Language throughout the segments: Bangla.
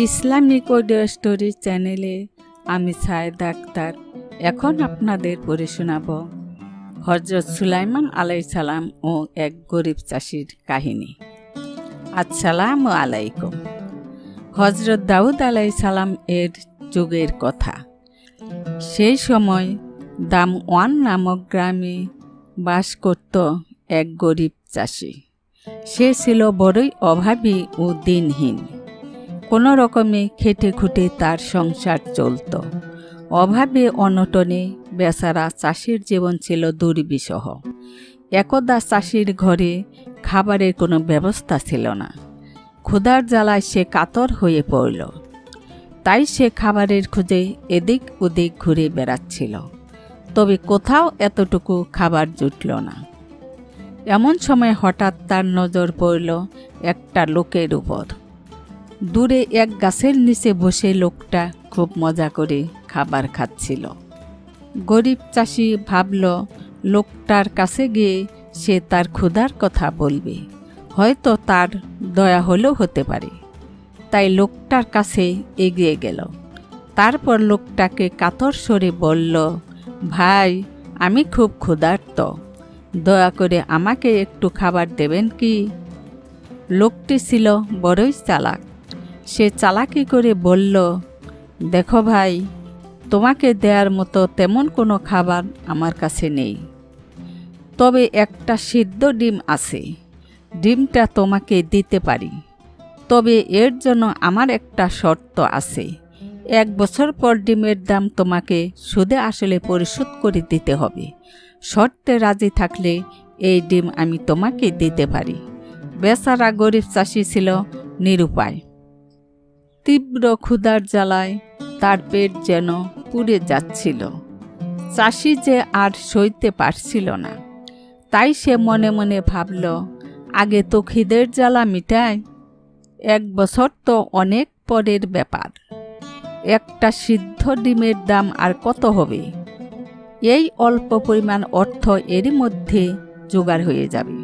ইসলামিক অডিও স্টোরি চ্যানেলে আমি সায়েদা আক্তার এখন আপনাদের পড়ে শোনাব হযরত সুলাইমান আলাইহিস সালাম ও এক গরিব চাষির কাহিনী। আসসালামু আলাইকুম। হযরত দাউদ আলাইহিস সালাম এর যুগের কথা। সেই সময় দামওয়ান নামক গ্রামে বাস করত এক গরিব চাষি। সে ছিল বড়ই অভাবী ও দিনহীন। কোনো রকমে খেটে খুঁটে তার সংসার চলত। অভাবে অনটনে বেচারা চাষির জীবন ছিল দুর্বিষহ। একদা চাষির ঘরে খাবারের কোনো ব্যবস্থা ছিল না। ক্ষুধার জ্বালায় সে কাতর হয়ে পড়ল। তাই সে খাবারের খোঁজে এদিক ওদিক ঘুরে বেড়াচ্ছিল, তবে কোথাও এতটুকু খাবার জুটল না। এমন সময় হঠাৎ তার নজর পড়ল একটা লোকের উপর। দূরে এক গাছের নিচে বসে লোকটা খুব মজা করে খাবার খাচ্ছিল। গরিব চাষি ভাবল লোকটার কাছে গিয়ে সে তার ক্ষুধার কথা বলবে, হয়তো তার দয়া হলেও হতে পারে। তাই লোকটার কাছে এগিয়ে গেল। তারপর লোকটাকে কাতর স্বরে বলল, ভাই, আমি খুব ক্ষুধার্ত, দয়া করে আমাকে একটু খাবার দেবেন কি? লোকটি ছিল বড়ই চালাক। সে চালাকি করে বলল, দেখো ভাই, তোমাকে দেওয়ার মতো তেমন কোনো খাবার আমার কাছে নেই, তবে একটা সিদ্ধ ডিম আছে। ডিমটা তোমাকে দিতে পারি, তবে এর জন্য আমার একটা শর্ত আছে। 1 বছর পর ডিমের দাম তোমাকে সুদে আসলে পরিশোধ করে দিতে হবে। শর্তে রাজি থাকলে এই ডিম আমি তোমাকে দিতে পারি। বেচারা গরিব চাষি ছিল নিরুপায়। তীব্র ক্ষুধার জ্বালায় তার পেট যেন পুড়ে যাচ্ছিল। চাষি যে আর সইতে পারছিল না। তাই সে মনে মনে ভাবল, আগে তো খিদের জ্বালা মিটায়, 1 বছর তো অনেক পরের ব্যাপার। একটা সিদ্ধ ডিমের দাম আর কত হবে? এই অল্প পরিমাণ অর্থ এরই মধ্যে জোগাড় হয়ে যাবে।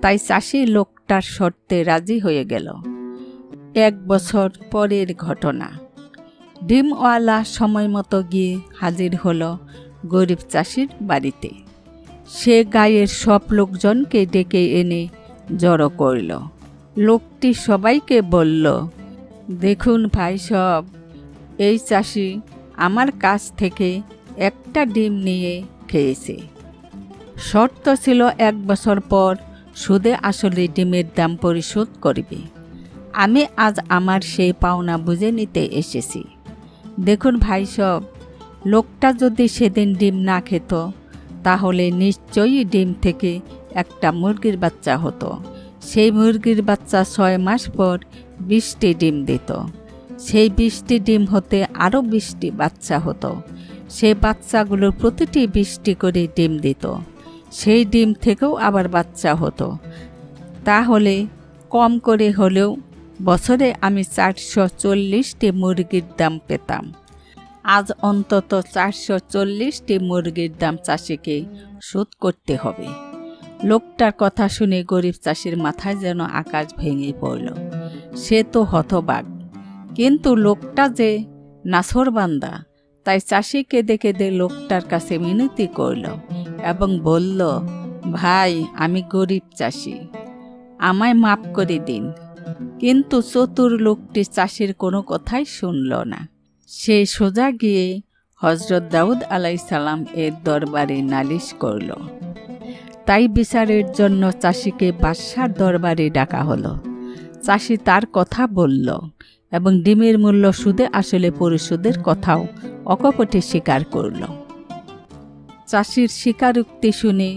তাই চাষি লোকটার শর্তে রাজি হয়ে গেল। 1 বছর পরের ঘটনা। ডিমওয়ালা সময় মতো গিয়ে হাজির হলো গরিব চাষির বাড়িতে। সে গায়ের সব লোকজনকে ডেকে এনে জড়ো করল। লোকটি সবাইকে বলল, দেখুন ভাই সব, এই চাষি আমার কাছ থেকে একটা ডিম নিয়ে খেয়েছে। শর্ত ছিল 1 বছর পর সুদে আসলে ডিমের দাম পরিশোধ করবে। আমি আজ আমার সেই পাওনা বুঝে নিতে এসেছি। দেখুন ভাই সব, লোকটা যদি সেদিন ডিম না খেত, তাহলে নিশ্চয়ই ডিম থেকে একটা মুরগির বাচ্চা হতো। সেই মুরগির বাচ্চা 6 মাস পর 20টি ডিম দিত। সেই 20টি ডিম হতে আরও 20টি বাচ্চা হতো। সেই বাচ্চাগুলোর প্রতিটি 20টি করে ডিম দিত। সেই ডিম থেকেও আবার বাচ্চা হতো। তাহলে কম করে হলেও বছরে আমি 440টি মুরগির দাম পেতাম। আজ অন্তত 440টি মুরগির দাম চাষিকে শোধ করতে হবে। লোকটার কথা শুনে গরিব চাষির মাথায় যেন আকাশ ভেঙে পড়ল। সে তো হতবাক, কিন্তু লোকটা যে নাছোড়বান্দা। তাই চাষি কেঁদে কেঁদে লোকটার কাছে মিনতি করল এবং বলল, ভাই, আমি গরিব চাষি, আমায় মাফ করে দিন। কিন্তু চতুর লোকটি চাষির কোনো কথাই শুনল না। সে সোজা গিয়ে হযরত দাউদ আলাইহিস সালাম এর দরবারে নালিশ করল। তাই বিচারের জন্য চাষিকে বাদশার দরবারে ডাকা হলো। চাষি তার কথা বলল এবং ডিমের মূল্য সুদে আসলে পরিশোধের কথাও অকপটে স্বীকার করল। চাষির স্বীকারোক্তি শুনে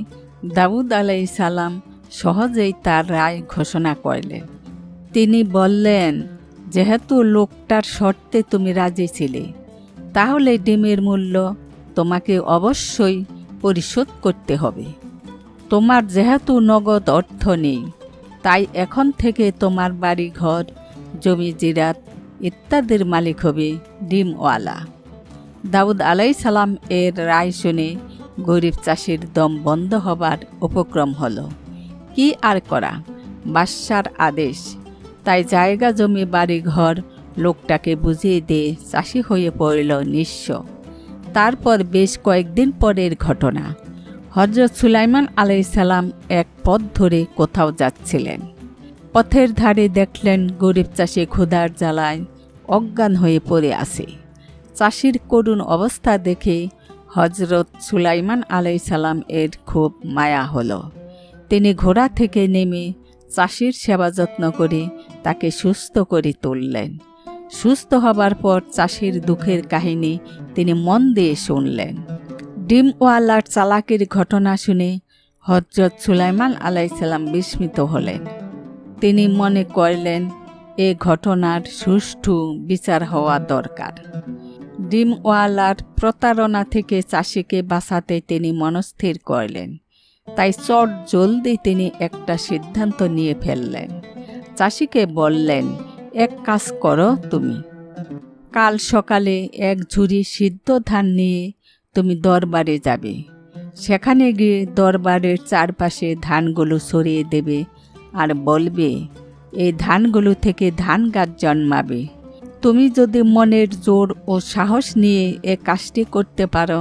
দাউদ আলাইহিস সালাম সহজেই তার রায় ঘোষণা করলেন। তিনি বললেন, যেহেতু লোকটার শর্তে তুমি রাজি ছিলে, তাহলে ডিমের মূল্য তোমাকে অবশ্যই পরিশোধ করতে হবে। তোমার যেহেতু নগদ অর্থ নেই, তাই এখন থেকে তোমার বাড়ি ঘর, জমি জিরাত ইত্যাদির মালিক হবে ডিমওয়ালা। দাউদ আলাইহিস সালাম এর রায় শুনে গরিব চাষির দম বন্ধ হবার উপক্রম হলো। কি আর করা, বাদশার আদেশ। তাই জায়গা জমি বাড়ি ঘর লোকটাকে বুঝিয়ে দিয়ে চাষি হয়ে পড়ল নিঃস্ব। তারপর বেশ কয়েকদিন পরের ঘটনা। হযরত সুলাইমান আলাইহিসসালাম এক পথ ধরে কোথাও যাচ্ছিলেন। পথের ধারে দেখলেন গরিব চাষি ক্ষুধার জ্বালায় অজ্ঞান হয়ে পড়ে আছে। চাষির করুণ অবস্থা দেখে হযরত সুলাইমান আলাইহিসসালাম এর খুব মায়া হলো। তিনি ঘোড়া থেকে নেমে চাষির সেবা যত্ন করে তাকে সুস্থ করে তুললেন। সুস্থ হবার পর চাষির দুঃখের কাহিনী তিনি মন দিয়ে শুনলেন। ডিমওয়ালার চালাকির ঘটনা শুনে হযরত সুলাইমান আলাইহিসসালাম বিস্মিত হলেন। তিনি মনে করলেন এ ঘটনার সুষ্ঠু বিচার হওয়া দরকার। ডিমওয়ালার প্রতারণা থেকে চাষিকে বাঁচাতে তিনি মনস্থির করলেন। তাই চট জলদি তিনি একটা সিদ্ধান্ত নিয়ে ফেললেন। চাষিকে বললেন, এক কাজ করো, তুমি কাল সকালে এক ঝুড়ি সিদ্ধ ধান নিয়ে তুমি দরবারে যাবে। সেখানে গিয়ে দরবারের চারপাশে ধানগুলো ছড়িয়ে দেবে আর বলবে, এই ধানগুলো থেকে ধান গাছ জন্মাবে। তুমি যদি মনের জোর ও সাহস নিয়ে এ কাজটি করতে পারো,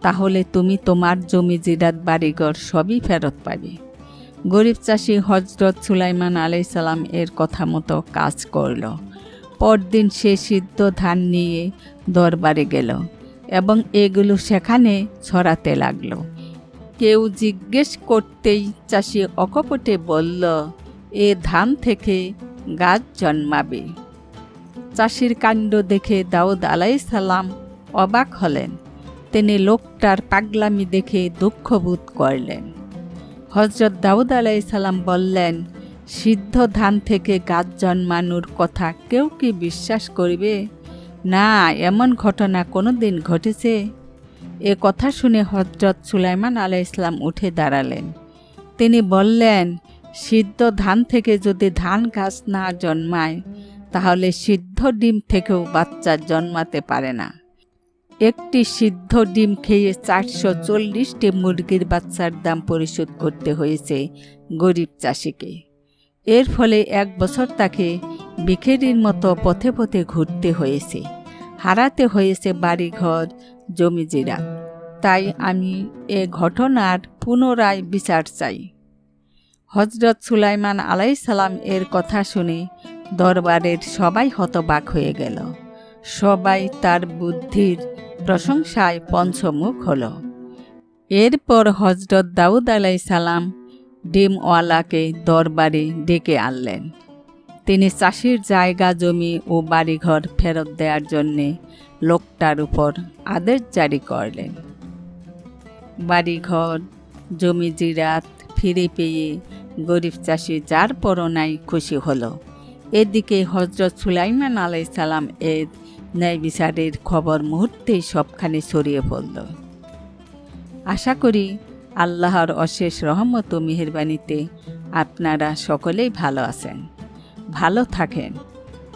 তাহলে তুমি তোমার জমি জিরাত বাড়িঘর সবই ফেরত পাবে। গরিব চাষি হযরত সুলাইমান আলাইহিসসালাম এর কথা মতো কাজ করল। পরদিন সে সিদ্ধ ধান নিয়ে দরবারে গেল এবং এগুলো সেখানে ছড়াতে লাগলো। কেউ জিজ্ঞেস করতেই চাষি অকপটে বলল, এ ধান থেকে গাছ জন্মাবে। চাষির কাণ্ড দেখে দাউদ আলাইহিসসালাম অবাক হলেন। তিনি লোকটার পাগলামি দেখে দুঃখবোধ করলেন। হযরত দাউদ আলাইহিসসালাম বললেন, সিদ্ধ ধান থেকে গাছ জন্মানোর কথা কেউ কি বিশ্বাস করবে? না, এমন ঘটনা কোনোদিন ঘটেছে? এ কথা শুনে হযরত সুলাইমান আলাইহিসসালাম উঠে দাঁড়ালেন। তিনি বললেন, সিদ্ধ ধান থেকে যদি ধান গাছ না জন্মায়, তাহলে সিদ্ধ ডিম থেকেও বাচ্চা জন্মাতে পারে না। একটি সিদ্ধ ডিম খেয়ে 440টি মুরগির বাচ্চার দাম পরিশোধ করতে হয়েছে গরিব চাষিকে। এর ফলে 1 বছর তাকে ভিখিরির মতো পথে পথে ঘুরতে হয়েছে, হারাতে হয়েছে বাড়িঘর, জমি জিরাত। তাই আমি এ ঘটনার পুনরায় বিচার চাই। হযরত সুলাইমান আলাইহিসসালাম এর কথা শুনে দরবারের সবাই হতবাক হয়ে গেল। সবাই তার বুদ্ধির প্রশংসায় পঞ্চমুখ হল। এরপর হযরত দাউদ আলাইহিসসালাম ডিমওয়ালাকে দরবারে ডেকে আনলেন। তিনি চাষির জায়গা জমি ও বাড়িঘর ফেরত দেওয়ার জন্যে লোকটার উপর আদেশ জারি করলেন। বাড়িঘর, জমি জিরাত ফিরে পেয়ে গরিব চাষি যার পরনাই খুশি হল। এদিকে হযরত সুলাইমান আলাইহিসসালাম এর ন্যায় বিচারের খবর মুহূর্তেই সবখানে ছড়িয়ে পড়ল। আশা করি আল্লাহর অশেষ রহমত ও মেহেরবানিতে আপনারা সকলেই ভালো আছেন, ভালো থাকেন,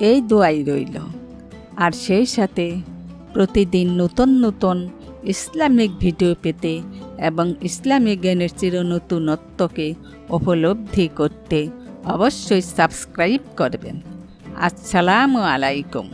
এই দোয়াই রইল। আর সেই সাথে প্রতিদিন নতুন নতুন ইসলামিক ভিডিও পেতে এবং ইসলামী জ্ঞানের চিরনতুনত্বকে উপলব্ধি করতে অবশ্যই সাবস্ক্রাইব করবেন। আসসালামু আলাইকুম।